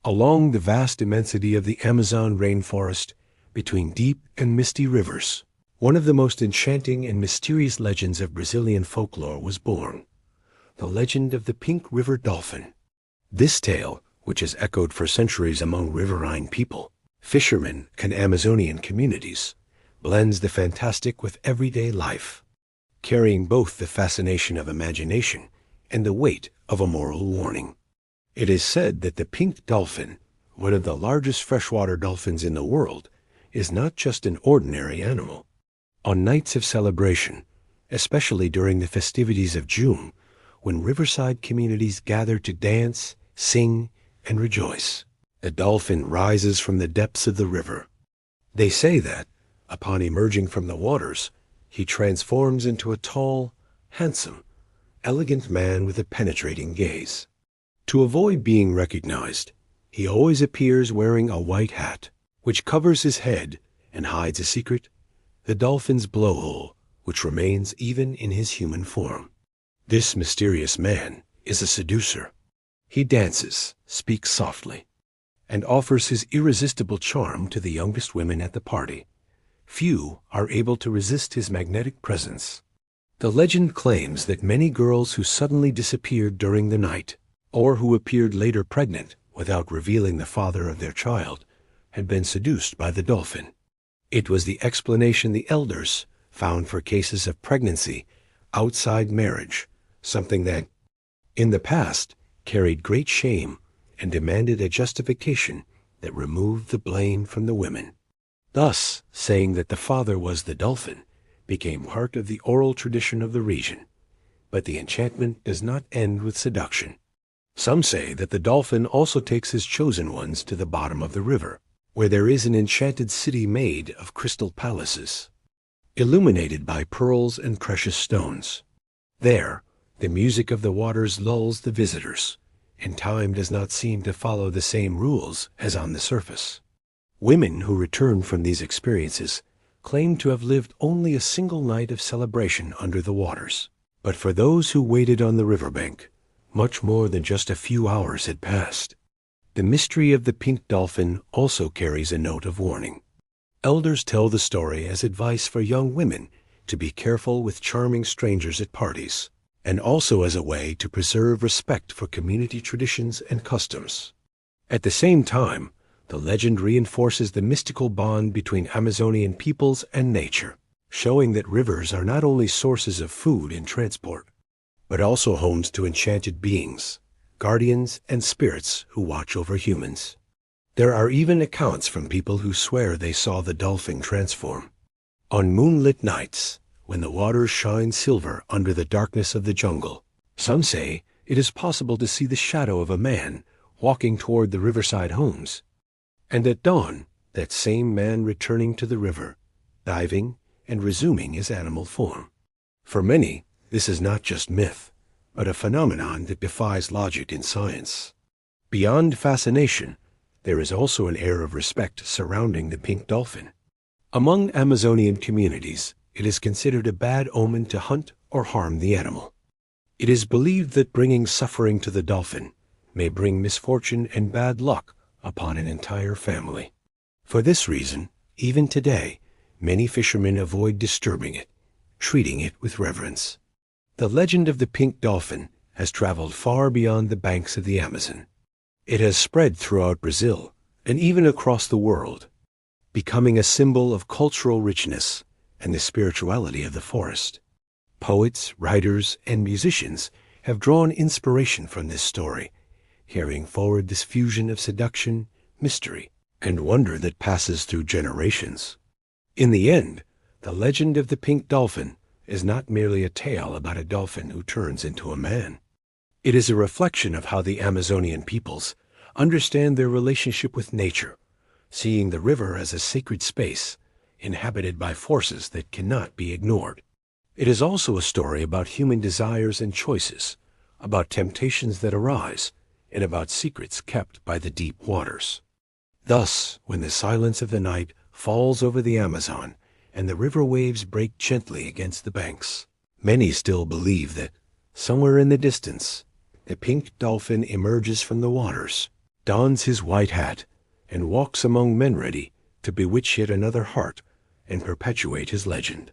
along the vast immensity of the Amazon rainforest, between deep and misty rivers, one of the most enchanting and mysterious legends of Brazilian folklore was born: the legend of the Pink River Dolphin. This tale, which has echoed for centuries among riverine people, fishermen, and Amazonian communities, blends the fantastic with everyday life, carrying both the fascination of imagination and the weight of a moral warning. It is said that the pink dolphin, one of the largest freshwater dolphins in the world, is not just an ordinary animal. On nights of celebration, especially during the festivities of June, when riverside communities gather to dance, sing, and rejoice, a dolphin rises from the depths of the river. They say that, upon emerging from the waters, he transforms into a tall, handsome, elegant man with a penetrating gaze. To avoid being recognized, he always appears wearing a white hat, which covers his head and hides a secret: the dolphin's blowhole, which remains even in his human form. This mysterious man is a seducer. He dances, speaks softly, and offers his irresistible charm to the youngest women at the party. Few are able to resist his magnetic presence. The legend claims that many girls who suddenly disappeared during the night, or who appeared later pregnant without revealing the father of their child, had been seduced by the dolphin. It was the explanation the elders found for cases of pregnancy outside marriage, something that, in the past, carried great shame and demanded a justification that removed the blame from the women. Thus, saying that the father was the dolphin became part of the oral tradition of the region. But the enchantment does not end with seduction. Some say that the dolphin also takes his chosen ones to the bottom of the river, where there is an enchanted city made of crystal palaces, illuminated by pearls and precious stones. There, the music of the waters lulls the visitors, and time does not seem to follow the same rules as on the surface. Women who return from these experiences claim to have lived only a single night of celebration under the waters. But for those who waited on the riverbank, much more than just a few hours had passed. The mystery of the pink dolphin also carries a note of warning. Elders tell the story as advice for young women to be careful with charming strangers at parties, and also as a way to preserve respect for community traditions and customs. At the same time, the legend reinforces the mystical bond between Amazonian peoples and nature, showing that rivers are not only sources of food and transport, but also homes to enchanted beings, guardians, and spirits who watch over humans. There are even accounts from people who swear they saw the dolphin transform. On moonlit nights, when the waters shine silver under the darkness of the jungle, some say it is possible to see the shadow of a man walking toward the riverside homes. And at dawn, that same man returning to the river, diving and resuming his animal form. For many, this is not just myth, but a phenomenon that defies logic and science. Beyond fascination, there is also an air of respect surrounding the pink dolphin. Among Amazonian communities, it is considered a bad omen to hunt or harm the animal. It is believed that bringing suffering to the dolphin may bring misfortune and bad luck upon an entire family. For this reason, even today, many fishermen avoid disturbing it, treating it with reverence. The legend of the pink dolphin has traveled far beyond the banks of the Amazon. It has spread throughout Brazil and even across the world, becoming a symbol of cultural richness and the spirituality of the forest. Poets, writers, and musicians have drawn inspiration from this story, carrying forward this fusion of seduction, mystery, and wonder that passes through generations. In the end, the legend of the pink dolphin is not merely a tale about a dolphin who turns into a man. It is a reflection of how the Amazonian peoples understand their relationship with nature, seeing the river as a sacred space inhabited by forces that cannot be ignored. It is also a story about human desires and choices, about temptations that arise, and about secrets kept by the deep waters. Thus, when the silence of the night falls over the Amazon and the river waves break gently against the banks, many still believe that, somewhere in the distance, the pink dolphin emerges from the waters, dons his white hat, and walks among men ready to bewitch yet another heart and perpetuate his legend.